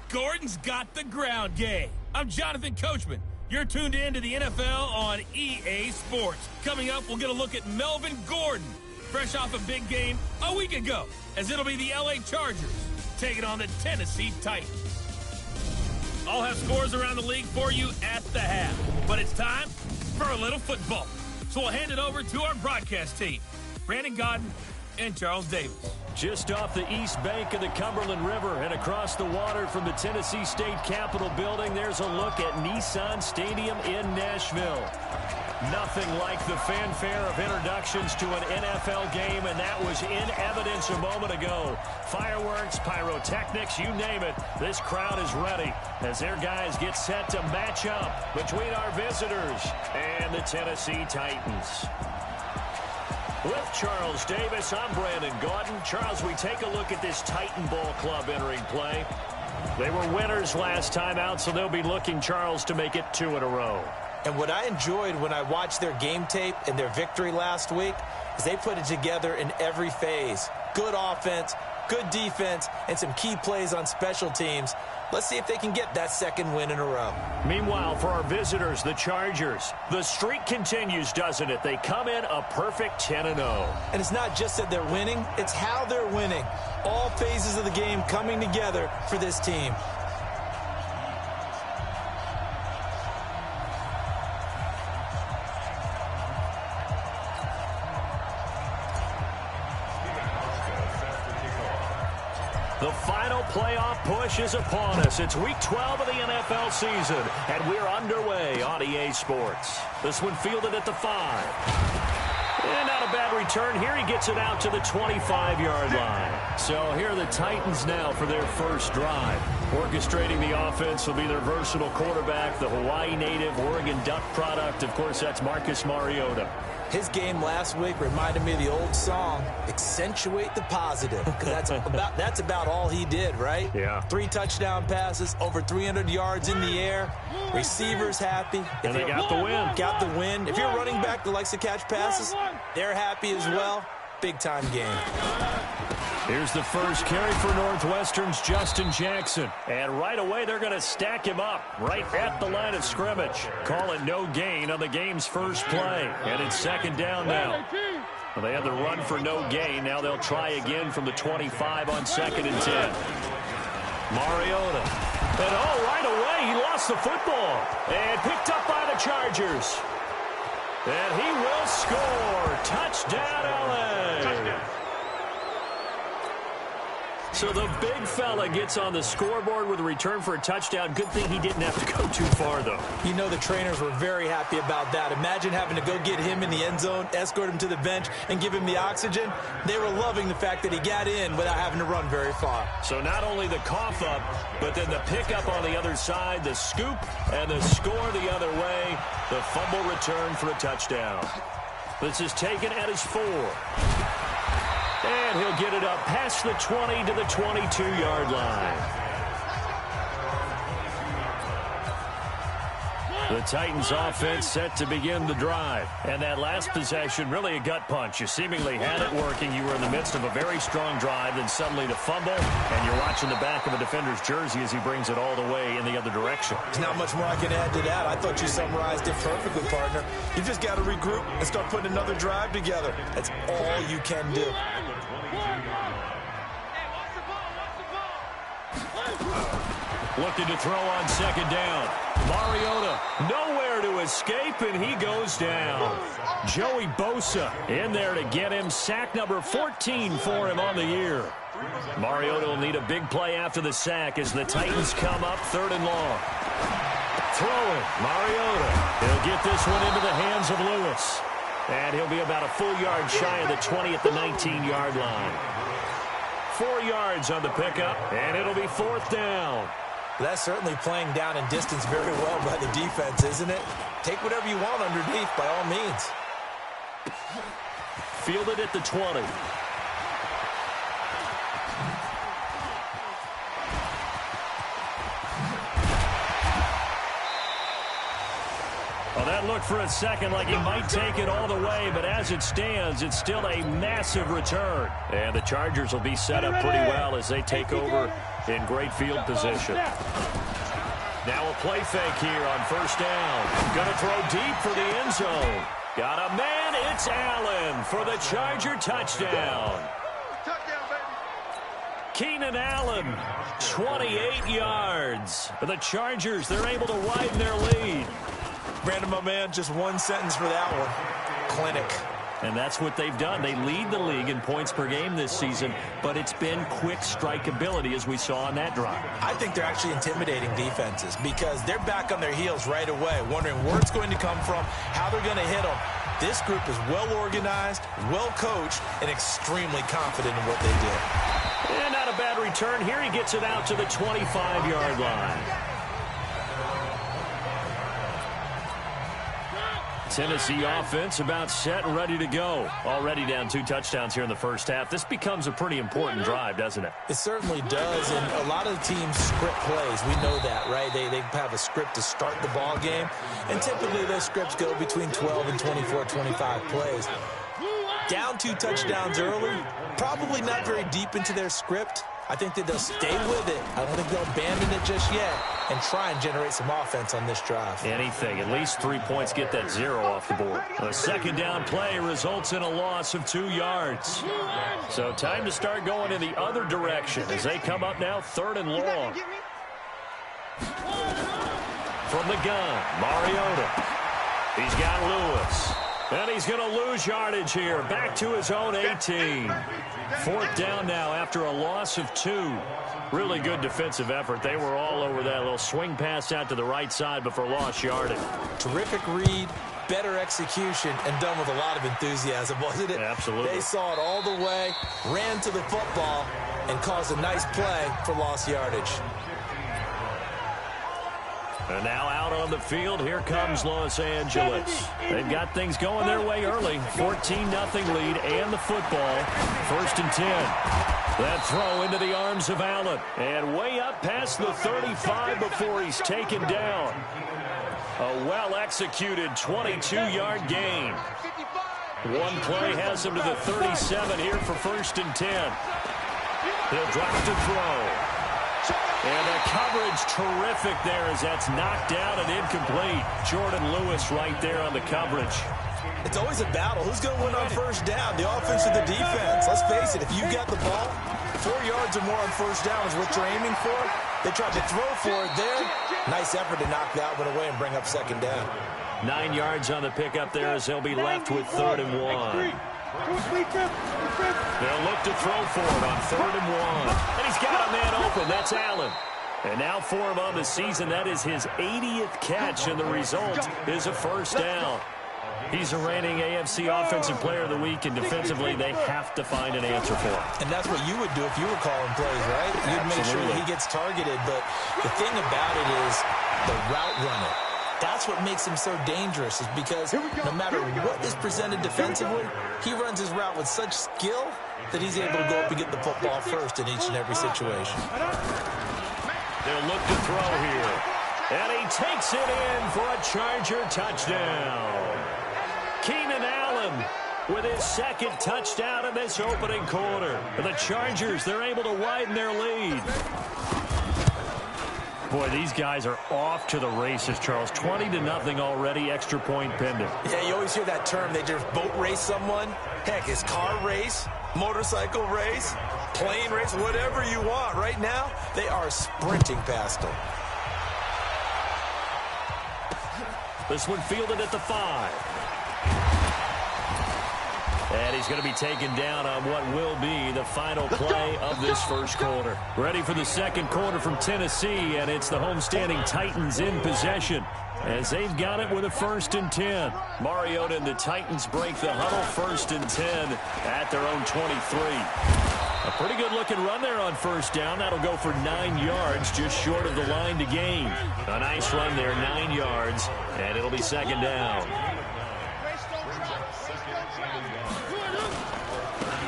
Gordon's got the ground game. I'm Jonathan Coachman. You're tuned in to the NFL on EA Sports. Coming up, we'll get a look at Melvin Gordon, fresh off a big game a week ago, as it'll be the LA Chargers taking on the Tennessee Titans. I'll have scores around the league for you at the half, but it's time for a little football. So we'll hand it over to our broadcast team, Brandon Godden and Charles Davis. Just off the east bank of the Cumberland River and across the water from the Tennessee State Capitol building, there's a look at Nissan Stadium in Nashville. Nothing like the fanfare of introductions to an NFL game, and that was in evidence a moment ago. Fireworks, pyrotechnics, you name it. This crowd is ready as their guys get set to match up between our visitors and the Tennessee Titans. With Charles Davis, I'm Brandon Gaudin. Charles, we take a look at this Titan Ball Club entering play. They were winners last time out, so they'll be looking, Charles, to make it 2 in a row. And what I enjoyed when I watched their game tape and their victory last week is they put it together in every phase. Good offense, good defense, and some key plays on special teams. Let's see if they can get that second win in a row. Meanwhile, for our visitors, the Chargers, the streak continues, doesn't it? They come in a perfect 10-0. And it's not just that they're winning, it's how they're winning. All phases of the game coming together for this team. The final playoff push is upon us. It's week 12 of the NFL season, and we're underway on EA Sports. This one fielded at the 5. And not a bad return here. He gets it out to the 25-yard line. So here are the Titans now for their first drive. Orchestrating the offense will be their versatile quarterback, the Hawaii native, Oregon Duck product. Of course, that's Marcus Mariota. His game last week reminded me of the old song, Accentuate the Positive, because that's about all he did, right? Yeah. 3 touchdown passes, over 300 yards in the air, receivers happy. And they got the win. Got the win. If you're running back that likes to catch passes, they're happy as well. Big-time game. Here's the first carry for Northwestern's Justin Jackson. And right away, they're going to stack him up right at the line of scrimmage. Call it no gain on the game's first play. And it's second down now. Well, they had the run for no gain. Now they'll try again from the 25 on 2nd and 10. Mariota. And right away, he lost the football. And picked up by the Chargers. And he will score. Touchdown, LA. Touchdown. So the big fella gets on the scoreboard with a return for a touchdown. Good thing he didn't have to go too far, though. You know the trainers were very happy about that. Imagine having to go get him in the end zone, escort him to the bench, and give him the oxygen. They were loving the fact that he got in without having to run very far. So not only the cough up, but then the pickup on the other side, the scoop, and the score the other way. The fumble return for a touchdown. This is taken at his 4. And he'll get it up past the 20 to the 22-yard line. The Titans offense set to begin the drive. And that last possession, really a gut punch. You seemingly had it working. You were in the midst of a very strong drive, then suddenly the fumble, and you're watching the back of a defender's jersey as he brings it all the way in the other direction. There's not much more I can add to that. I thought you summarized it perfectly, partner. You just got to regroup and start putting another drive together. That's all you can do. Looking to throw on second down. Mariota nowhere to escape, and he goes down. Joey Bosa in there to get him. Sack number 14 for him on the year. Mariota will need a big play after the sack as the Titans come up 3rd and long. Throwing, Mariota. He'll get this one into the hands of Lewis. And he'll be about a full yard shy of the 20 at the 19-yard line. 4 yards on the pickup, and it'll be 4th down. That's certainly playing down and distance very well by the defense, isn't it? Take whatever you want underneath, by all means. Fielded at the 20. Well, that looked for a second like he might take it all the way, but as it stands, it's still a massive return. And the Chargers will be set up pretty well as they take over in great field position. Now a play fake here on first down. Going to throw deep for the end zone. Got a man. It's Allen for the Charger touchdown. Keenan Allen, 28 yards. For the Chargers, they're able to widen their lead. Brandon, my man, just one sentence for that one. Clinic. And that's what they've done. They lead the league in points per game this season, but it's been quick strikeability as we saw on that drive. I think they're actually intimidating defenses because they're back on their heels right away, wondering where it's going to come from, how they're going to hit them. This group is well organized, well coached, and extremely confident in what they do. And not a bad return here. He gets it out to the 25-yard line. Tennessee offense about set and ready to go. Already down 2 touchdowns here in the first half. This becomes a pretty important drive, doesn't it? It certainly does, and a lot of the teams script plays. We know that, right? They have a script to start the ball game, and typically those scripts go between 12 and 24, 25 plays. Down 2 touchdowns early, probably not very deep into their script. I think that they'll stay with it. I don't think they'll abandon it just yet and try and generate some offense on this drive. Anything. At least 3 points, get that 0 off the board. A second down play results in a loss of 2 yards. So time to start going in the other direction as they come up now 3rd and long. From the gun, Mariota. He's got Lewis. And he's going to lose yardage here. Back to his own 18. 4th down now after a loss of 2. Really good defensive effort. They were all over that little swing pass out to the right side before lost yardage. Terrific read, better execution, and done with a lot of enthusiasm, wasn't it? Absolutely. They saw it all the way, ran to the football, and caused a nice play for lost yardage. And now out on the field, here comes Los Angeles. They've got things going their way early. 14-0 lead and the football. 1st and 10. That throw into the arms of Allen. And way up past the 35 before he's taken down. A well-executed 22-yard gain. One play has him to the 37 here for 1st and 10. He'll drop to throw. And the coverage terrific there as that's knocked down and incomplete. Jordan Lewis right there on the coverage. It's always a battle. Who's going to win on 1st down? The offense or the defense? Let's face it, if you got the ball, 4 yards or more on 1st down is what you're aiming for. They tried to throw for it there. Nice effort to knock that one away and bring up 2nd down. 9 yards on the pickup there as they'll be left with 3rd and 1. They'll look to throw for it on 3rd and 1. And he's got a man open. That's Allen. And now for him on the season, that is his 80th catch, and the result is a 1st down. He's a reigning AFC Offensive Player of the Week, and defensively, they have to find an answer for him. And that's what you would do if you were calling plays, right? You'd make sure that he gets targeted. But the thing about it is the route running. That's what makes him so dangerous, is because no matter what is presented defensively, he runs his route with such skill that he's able to go up and get the football first in each and every situation. They'll look to throw here. And he takes it in for a Charger touchdown. Keenan Allen with his 2nd touchdown in this opening quarter. For the Chargers, they're able to widen their lead. Boy, these guys are off to the races, Charles. 20-0 already, extra point pending. Yeah, you always hear that term. They just boat race someone. Heck, it's car race, motorcycle race, plane race, whatever you want. Right now, they are sprinting past them. This one fielded at the 5. And he's going to be taken down on what will be the final play of this first quarter. Ready for the second quarter from Tennessee, and it's the homestanding Titans in possession as they've got it with a 1st and 10. Mariota and the Titans break the huddle, 1st and 10 at their own 23. A pretty good-looking run there on 1st down. That'll go for 9 yards, just short of the line to gain. A nice run there, 9 yards, and it'll be 2nd down.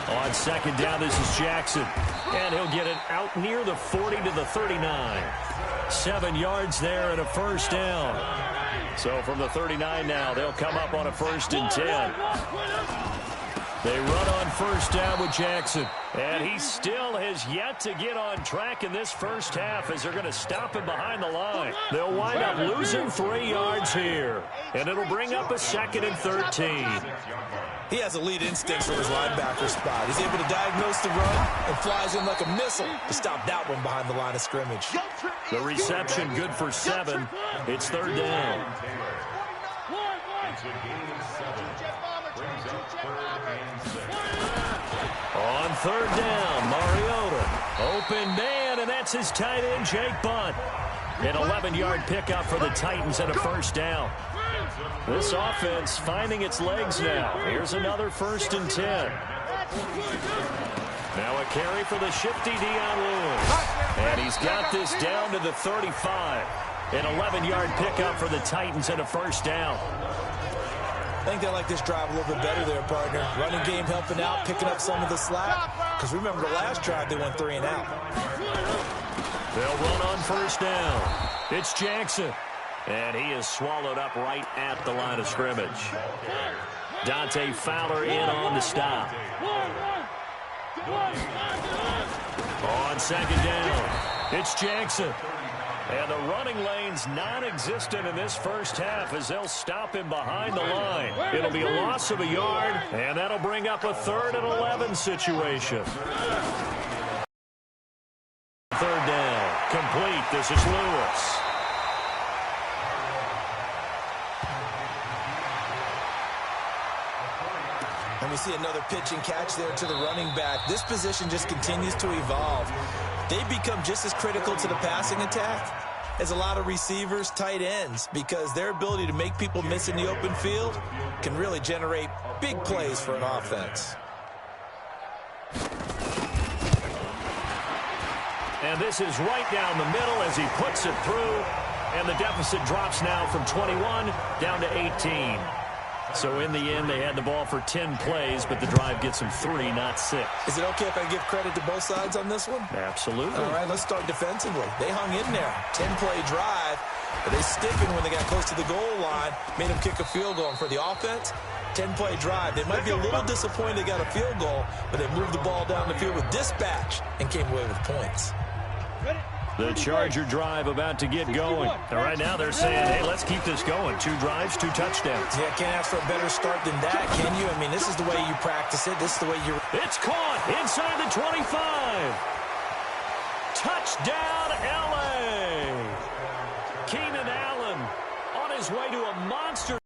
On 2nd down, this is Jackson. And he'll get it out near the 40 to the 39. 7 yards there and a 1st down. So from the 39 now, they'll come up on a 1st and 10. They run on first down with Jackson. And he still has yet to get on track in this first half as they're going to stop him behind the line. They'll wind up losing 3 yards here. And it'll bring up a 2nd and 13. He has elite instincts from his linebacker spot. He's able to diagnose the run and flies in like a missile to stop that one behind the line of scrimmage. The reception good for 7. It's 3rd down. On 3rd down, Mariota. Open man, and that's his tight end, Jake Bunt. An 11-yard pickup for the Titans and a first down. This offense finding its legs now. Here's another 1st and 10. Now a carry for the shifty Dion Lewis. And he's got this down to the 35. An 11-yard pickup for the Titans and a first down. I think they like this drive a little bit better there, partner. Running game helping out, picking up some of the slack. Because remember the last drive, they went 3 and out. They'll run on first down. It's Jackson. And he is swallowed up right at the line of scrimmage. Dante Fowler in on the stop. On 2nd down, it's Jackson. And the running lane's non-existent in this first half as they'll stop him behind the line. It'll be a loss of a yard, and that'll bring up a 3rd and 11 situation. 3rd down, complete. This is Lewis. And we see another pitch and catch there to the running back. This position just continues to evolve. They become just as critical to the passing attack as a lot of receivers, tight ends, because their ability to make people miss in the open field can really generate big plays for an offense. And this is right down the middle as he puts it through. And the deficit drops now from 21 down to 18. So in the end, they had the ball for 10 plays, but the drive gets them 3, not 6. Is it okay if I give credit to both sides on this one? Absolutely. All right, let's start defensively. They hung in there. 10-play drive, but they sticking when they got close to the goal line, made them kick a field goal. And for the offense, 10-play drive. They might be a little disappointed they got a field goal, but they moved the ball down the field with dispatch and came away with points. The Charger drive about to get going. And right now they're saying, hey, let's keep this going. 2 drives, 2 touchdowns. Yeah, can't ask for a better start than that, can you? I mean, this is the way you practice it. This is the way you're... It's caught inside the 25. Touchdown, L.A. Keenan Allen on his way to a monster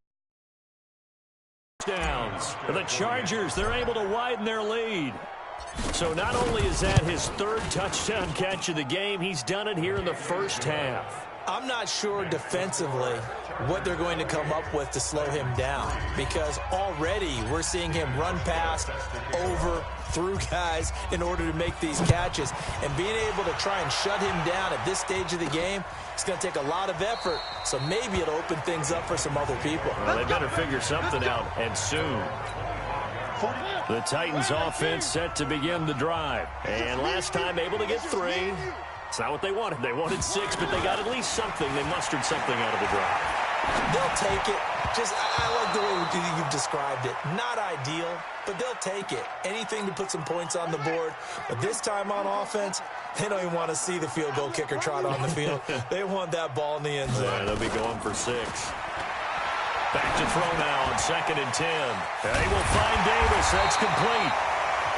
touchdowns. The Chargers, they're able to widen their lead. So not only is that his 3rd touchdown catch of the game, he's done it here in the first half. I'm not sure defensively what they're going to come up with to slow him down, because already we're seeing him run past, over, through guys in order to make these catches. And being able to try and shut him down at this stage of the game, it's going to take a lot of effort. So maybe it'll open things up for some other people. Well, they better figure something out, and soon. The Titans offense set to begin the drive. And last time able to get 3. It's not what they wanted. They wanted 6, but they got at least something. They mustered something out of the drive. They'll take it. I like the way you've described it. Not ideal, but they'll take it. Anything to put some points on the board. But this time on offense, they don't even want to see the field goal kicker trot on the field. They want that ball in the end zone. Yeah, they'll be going for 6. Back to throw now on 2nd and 10. They will find Davis. That's complete.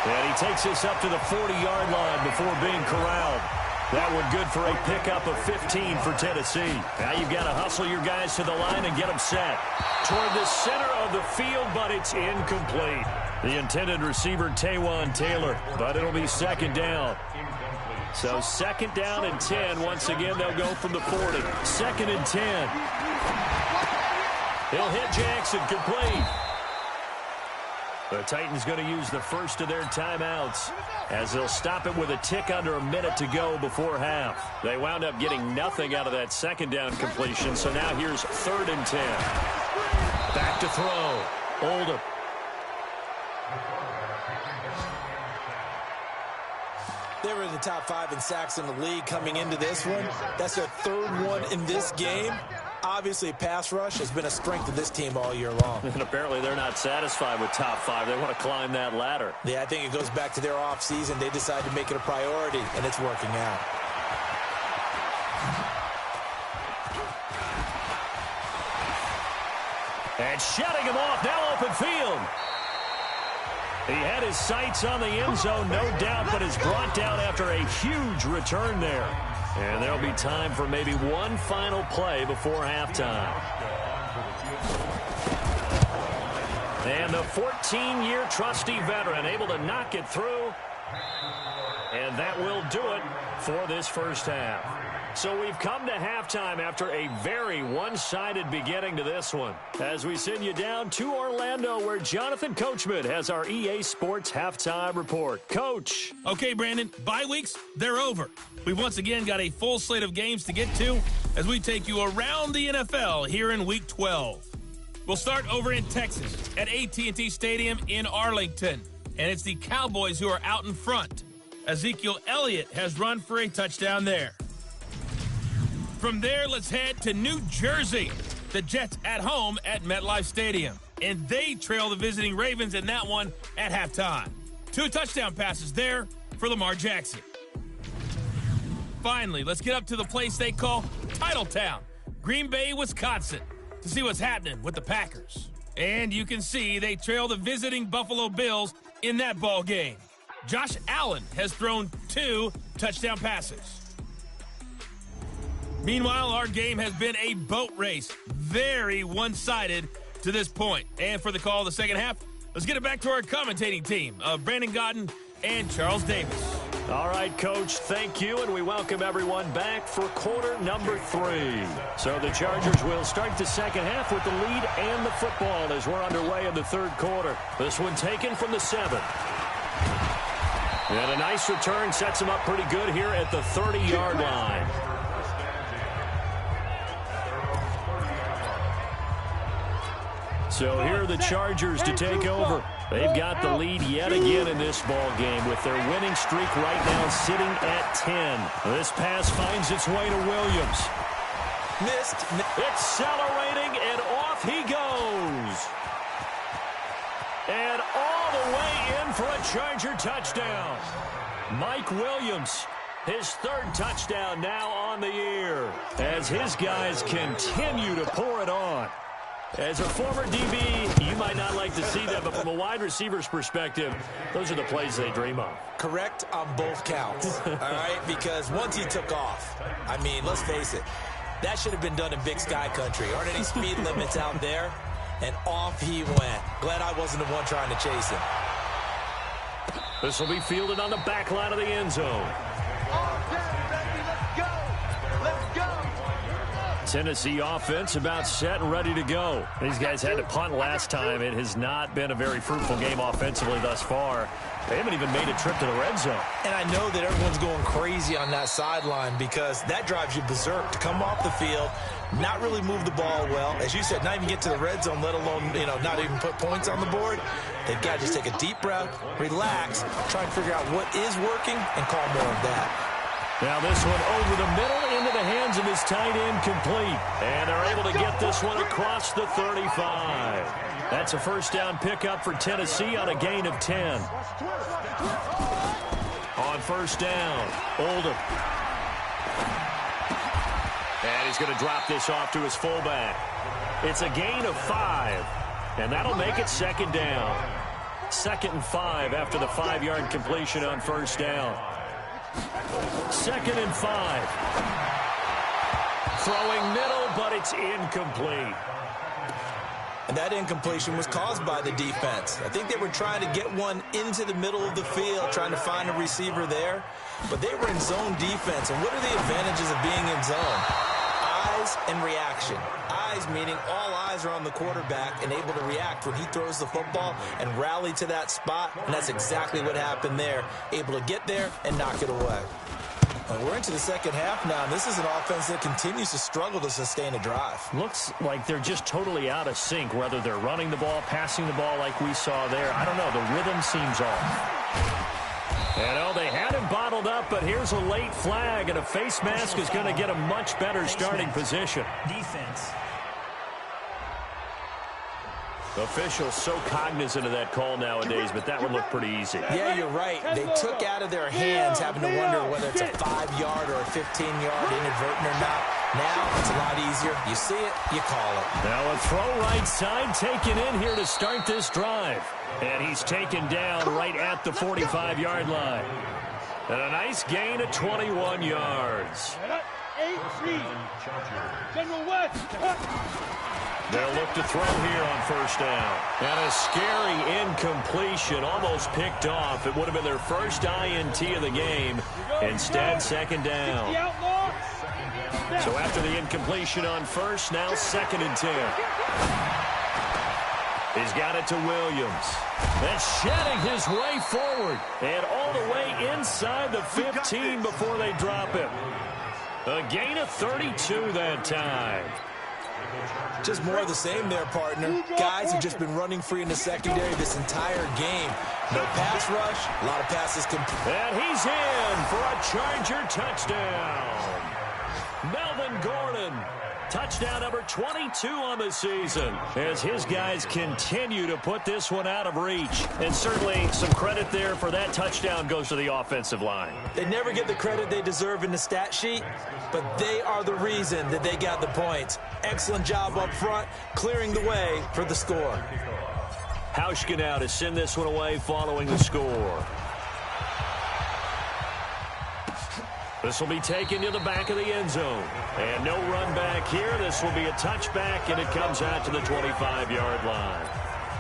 And he takes this up to the 40-yard line before being corralled. That one good for a pickup of 15 for Tennessee. Now you've got to hustle your guys to the line and get them set. Toward the center of the field, but it's incomplete. The intended receiver, Taywan Taylor, but it'll be 2nd down. So 2nd down and 10. Once again, they'll go from the 40. 2nd and 10. He'll hit Jackson, complete. The Titans going to use the first of their timeouts as they'll stop it with a tick under a minute to go before half. They wound up getting nothing out of that 2nd down completion, so now here's 3rd and 10. Back to throw. Oldham. They were in the top 5 in sacks in the league coming into this one. That's their 3rd one in this game. Obviously, pass rush has been a strength of this team all year long. And apparently they're not satisfied with top 5. They want to climb that ladder. Yeah, I think it goes back to their offseason. They decided to make it a priority, and it's working out. And shutting him off, now open field. He had his sights on the end zone, no doubt, but is brought down after a huge return there. And there'll be time for maybe one final play before halftime. And the 14-year trusty veteran able to knock it through. And that will do it for this first half. So we've come to halftime after a very one-sided beginning to this one. As we send you down to Orlando, where Jonathan Coachman has our EA Sports Halftime Report. Coach. Okay, Brandon, bye weeks, they're over. We've once again got a full slate of games to get to as we take you around the NFL here in Week 12. We'll start over in Texas at AT&T Stadium in Arlington. And it's the Cowboys who are out in front. Ezekiel Elliott has run for a touchdown there. From there, let's head to New Jersey. The Jets at home at MetLife Stadium. And they trail the visiting Ravens in that one at halftime. 2 touchdown passes there for Lamar Jackson. Finally, let's get up to the place they call Titletown, Green Bay, Wisconsin, to see what's happening with the Packers. And you can see they trail the visiting Buffalo Bills in that ball game. Josh Allen has thrown 2 touchdown passes. Meanwhile, our game has been a boat race. Very one-sided to this point. And for the call of the second half, let's get it back to our commentating team of Brandon Godden and Charles Davis. All right, Coach, thank you, and we welcome everyone back for quarter number 3. So the Chargers will start the second half with the lead and the football as we're underway in the third quarter. This one taken from the 7. And a nice return sets them up pretty good here at the 30-yard line. So here are the Chargers to take over. They've got the lead yet again in this ball game with their winning streak right now sitting at 10. This pass finds its way to Williams. Missed. Accelerating, and off he goes. And all the way in for a Charger touchdown. Mike Williams, his 3rd touchdown now on the year, as his guys continue to pour it on. As a former DB, you might not like to see that, but from a wide receiver's perspective, those are the plays they dream of. Correct on both counts, all right? Because once he took off, I mean, let's face it, that should have been done in Big Sky Country. Aren't any speed limits out there? And off he went. Glad I wasn't the one trying to chase him. This will be fielded on the back line of the end zone. Tennessee offense about set and ready to go. These guys had to punt last time. It has not been a very fruitful game offensively thus far. They haven't even made a trip to the red zone. And I know that everyone's going crazy on that sideline because that drives you berserk to come off the field, not really move the ball well. As you said, not even get to the red zone, let alone, not even put points on the board. They've got to just take a deep breath, relax, try and figure out what is working and call more of that. Now this one over the middle into the hands of his tight end, complete. And they're able to get this one across the 35. That's a first down pickup for Tennessee on a gain of 10. On first down, Oldham. And he's going to drop this off to his fullback. It's a gain of 5. And that'll make it second down. 2nd and 5 after the 5-yard completion on first down. 2nd and 5. Throwing middle, but it's incomplete. And that incompletion was caused by the defense. I think they were trying to get one into the middle of the field, trying to find a receiver there. But they were in zone defense. And what are the advantages of being in zone? Eyes and reaction. Eyes meaning all eyes are on the quarterback and able to react when he throws the football and rally to that spot. And that's exactly what happened there. Able to get there and knock it away. We're into the second half now. This is an offense that continues to struggle to sustain a drive. Looks like they're just totally out of sync, whether they're running the ball, passing the ball like we saw there. I don't know. The rhythm seems off. And oh, they had him bottled up, but here's a late flag, and a face mask is going to get a much better starting position. Defense. Officials so cognizant of that call nowadays, but that one looked pretty easy. Yeah, you're right. They took out of their hands having to wonder whether it's a 5-yard or a 15-yard inadvertent or not. Now it's a lot easier. You see it, you call it. Now a throw right side taken in here to start this drive. And he's taken down right at the 45-yard line. And a nice gain of 21 yards. They'll look to throw here on first down. And a scary incompletion, almost picked off. It would have been their first INT of the game. Instead, second down. So after the incompletion on first, now 2nd and 10. He's got it to Williams. And shedding his way forward. And all the way inside the 15 before they drop him. A gain of 32 that time. Just more of the same there, partner. Guys have just been running free in the secondary this entire game. No pass rush, a lot of passes complete. And he's in for a Charger touchdown. Melvin Gordon, touchdown number 22 on the season, as his guys continue to put this one out of reach. And certainly some credit there for that touchdown goes to the offensive line. They never get the credit they deserve in the stat sheet, but they are the reason that they got the points. Excellent job up front, clearing the way for the score. Hauschka now to send this one away following the score. This will be taken to the back of the end zone. And no run back here. This will be a touchback, and it comes out to the 25-yard line.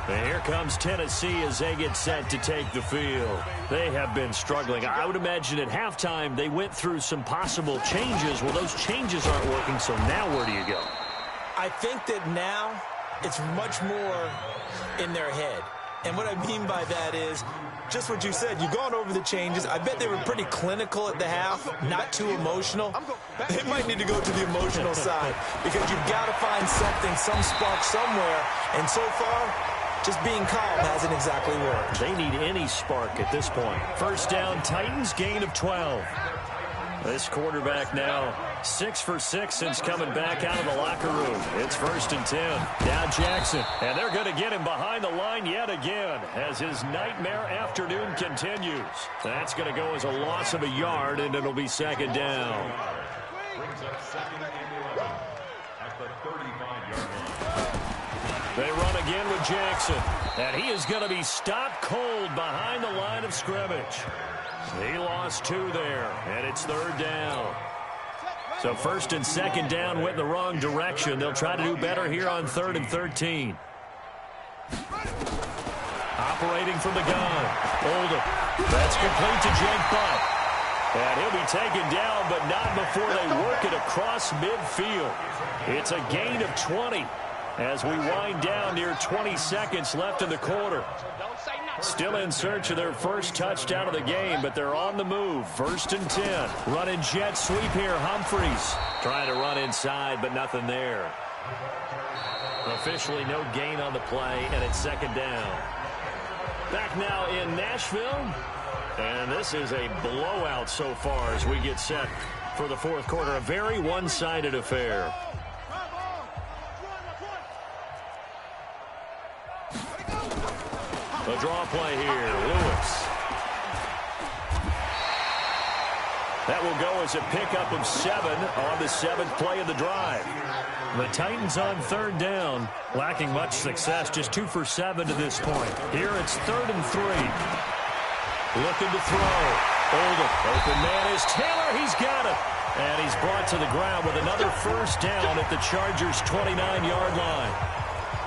And here comes Tennessee as they get set to take the field. They have been struggling. I would imagine at halftime they went through some possible changes. Well, those changes aren't working, so now where do you go? I think that now it's much more in their head. And what I mean by that is just what you said. You've gone over the changes. I bet they were pretty clinical at the half, not too emotional. They might need to go to the emotional side because you've got to find something, some spark somewhere. And so far, just being calm hasn't exactly worked. They need any spark at this point. First down, Titans, gain of 12. This quarterback now 6 for 6 since coming back out of the locker room. It's 1st and 10. Now Jackson. And they're going to get him behind the line yet again as his nightmare afternoon continues. That's going to go as a loss of a yard, and it'll be 2nd down. They run again with Jackson. And he is going to be stopped cold behind the line of scrimmage. He lost 2 there, and it's 3rd down. So 1st and 2nd down went in the wrong direction. They'll try to do better here on 3rd and 13. Operating from the gun. Oldham. That's complete to Jake Butt. And he'll be taken down, but not before they work it across midfield. It's a gain of 20 as we wind down near 20 seconds left in the quarter. Still in search of their first touchdown of the game, but they're on the move. 1st and 10. Running jet sweep here. Humphreys trying to run inside, but nothing there. Officially no gain on the play, and it's 2nd down. Back now in Nashville, and this is a blowout so far as we get set for the 4th quarter. A very one-sided affair. The draw play here, Lewis. That will go as a pickup of 7 on the 7th play of the drive. The Titans on 3rd down, lacking much success, just 2 for 7 to this point. Here it's 3rd and 3. Looking to throw. Oldham, open man is Taylor, he's got it. And he's brought to the ground with another 1st down at the Chargers' 29-yard line.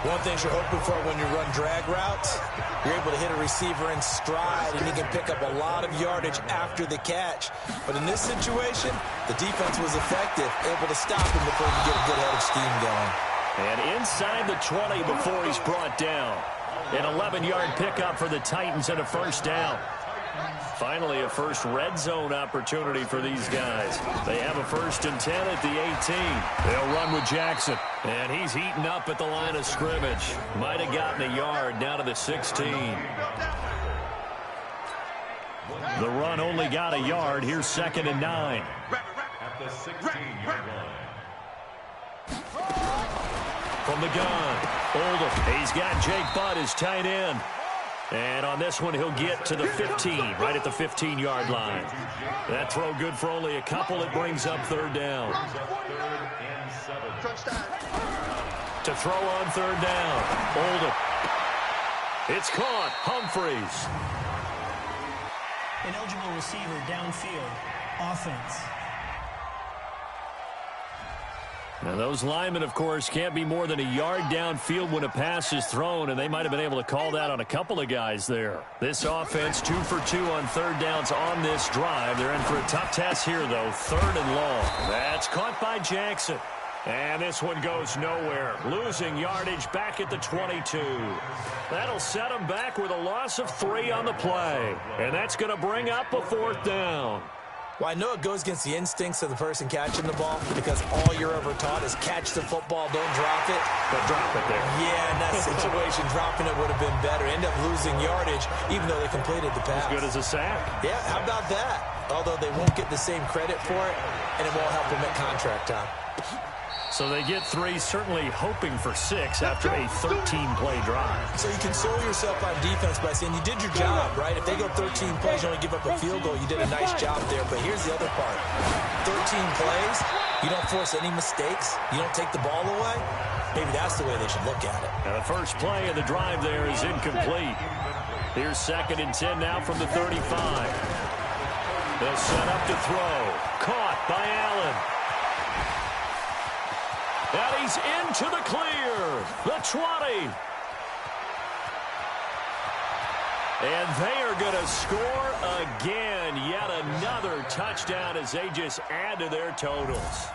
One thing you're hoping for when you run drag routes, you're able to hit a receiver in stride, and he can pick up a lot of yardage after the catch. But in this situation, the defense was effective, able to stop him before he could get a good head of steam going. And inside the 20 before he's brought down. An 11-yard pickup for the Titans and a 1st down. Finally, a first red zone opportunity for these guys. They have a 1st and 10 at the 18. They'll run with Jackson. And he's heating up at the line of scrimmage. Might have gotten a yard down to the 16. The run only got a yard. Here's 2nd and 9. At the 16-yard line. From the gun, Oldham. He's got Jake Butt as tight end. And on this one, he'll get to the 15, right at the 15-yard line. That throw good for only a couple. It brings up 3rd down. To throw on 3rd down, Oldham. It's caught. Humphreys. An eligible receiver downfield. Offense. Now, those linemen, of course, can't be more than a yard downfield when a pass is thrown, and they might have been able to call that on a couple of guys there. This offense, 2 for 2 on 3rd downs on this drive. They're in for a tough test here, though. 3rd and long. That's caught by Jackson. And this one goes nowhere. Losing yardage back at the 22. That'll set them back with a loss of 3 on the play. And that's going to bring up a 4th down. Well, I know it goes against the instincts of the person catching the ball because all you're ever taught is catch the football, don't drop it. But drop it there. Yeah, in that situation, dropping it would have been better. End up losing yardage, even though they completed the pass. As good as a sack. Yeah, how about that? Although they won't get the same credit for it, and it won't help them at contract time. So they get 3, certainly hoping for 6 after a 13-play drive. So you console yourself on defense by saying you did your job, right? If they go 13 plays, you only give up a field goal, you did a nice job there. But here's the other part. 13 plays, you don't force any mistakes, you don't take the ball away. Maybe that's the way they should look at it. Now the first play of the drive there is incomplete. Here's 2nd and 10 now from the 35. They'll set up to throw. Caught by Allen. And he's into the clear. The 20. And they are going to score again. Yet another touchdown as they just add to their totals.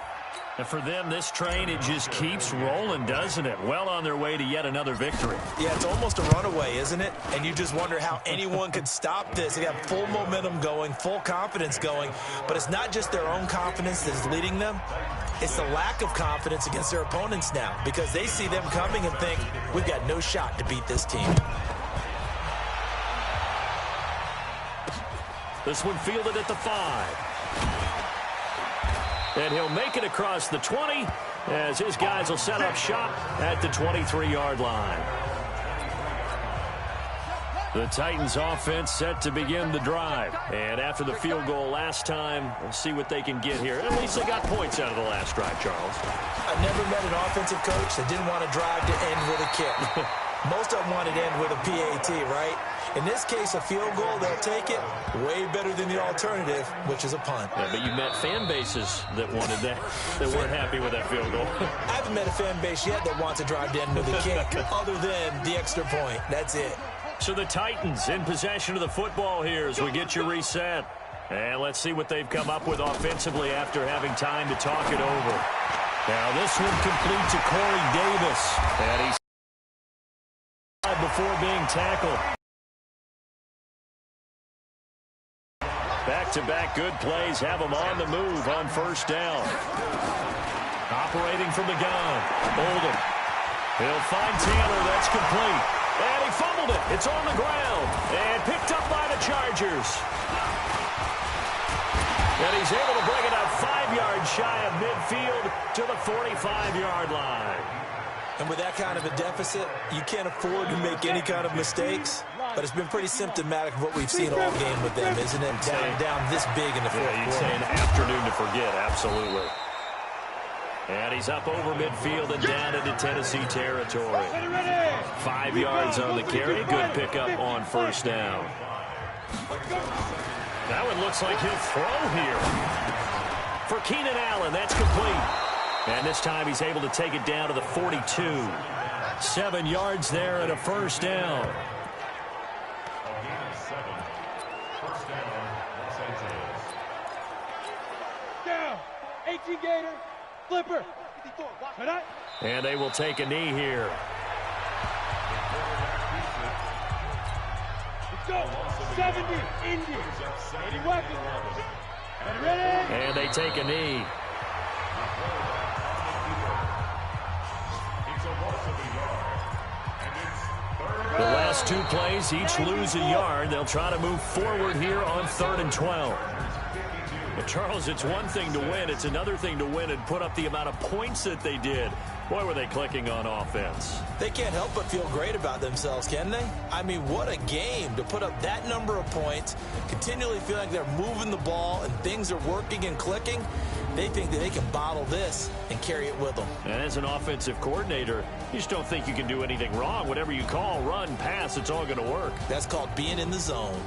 And for them, this train, it just keeps rolling, doesn't it? Well on their way to yet another victory. Yeah, it's almost a runaway, isn't it? And you just wonder how anyone could stop this. They got full momentum going, full confidence going. But it's not just their own confidence that's leading them. It's the lack of confidence against their opponents now because they see them coming and think, we've got no shot to beat this team. This one fielded at the 5. And he'll make it across the 20 as his guys will set up shop at the 23-yard line. The Titans offense set to begin the drive. And after the field goal last time, we'll see what they can get here. At least they got points out of the last drive, Charles. I've never met an offensive coach that didn't want to drive to end with a kick. Most of them wanted to end with a PAT, right? In this case, a field goal, they'll take it. Way better than the alternative, which is a punt. Yeah, but you met fan bases that wanted that, that weren't happy with that field goal. I haven't met a fan base yet that wants to drive to end with a kick, other than the extra point. That's it. So the Titans in possession of the football here as we get you reset. And let's see what they've come up with offensively after having time to talk it over. Now this one complete to Corey Davis. And he's before being tackled. Back-to-back good plays have him on the move on 1st down. Operating from the gun. Oldham. He'll find Taylor. That's complete. And he fumbled it. It's on the ground. And picked up by the Chargers. And he's able to bring it up 5 yards shy of midfield to the 45-yard line. And with that kind of a deficit, you can't afford to make any kind of mistakes. But it's been pretty symptomatic of what we've seen all game with them, isn't it? Down this big in the fourth quarter. You'd say an afternoon to forget, absolutely. And he's up over midfield and down into Tennessee territory. 5 yards on the carry. Good pickup on 1st down. That one looks like he'll throw here. For Keenan Allen, that's complete. And this time he's able to take it down to the 42. 7 yards there and a 1st down. Down. 18 Gator. Flipper. And they will take a knee here. Let's go. 70. Indy. 80 weapons. Ready? And they take a knee. The last Last two plays, each lose a yard. They'll try to move forward here on 3rd and 12. Well, Charles, it's one thing to win. It's another thing to win and put up the amount of points that they did. Boy, were they clicking on offense. They can't help but feel great about themselves, can they? I mean, what a game to put up that number of points, continually feel like they're moving the ball and things are working and clicking. They think that they can bottle this and carry it with them. And as an offensive coordinator, you just don't think you can do anything wrong. Whatever you call, run, pass, it's all going to work. That's called being in the zone.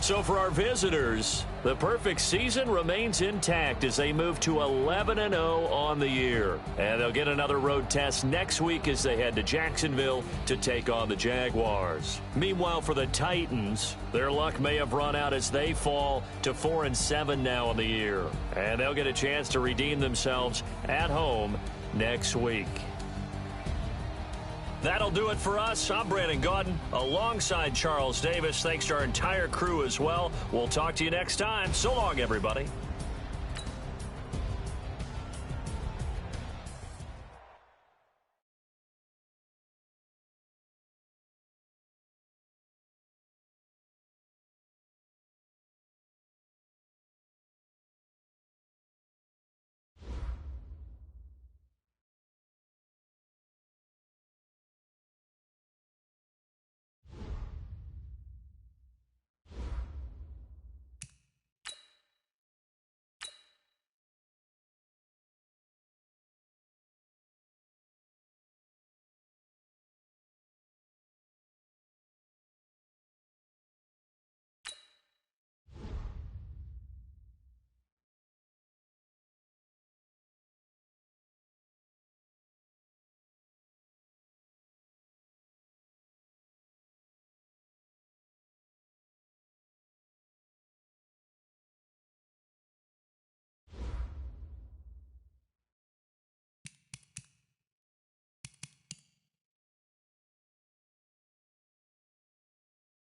So for our visitors, the perfect season remains intact as they move to 11-0 on the year. And they'll get another road test next week as they head to Jacksonville to take on the Jaguars. Meanwhile, for the Titans, their luck may have run out as they fall to 4-7 now on the year. And they'll get a chance to redeem themselves at home next week. That'll do it for us. I'm Brandon Gaudin alongside Charles Davis. Thanks to our entire crew as well. We'll talk to you next time. So long, everybody.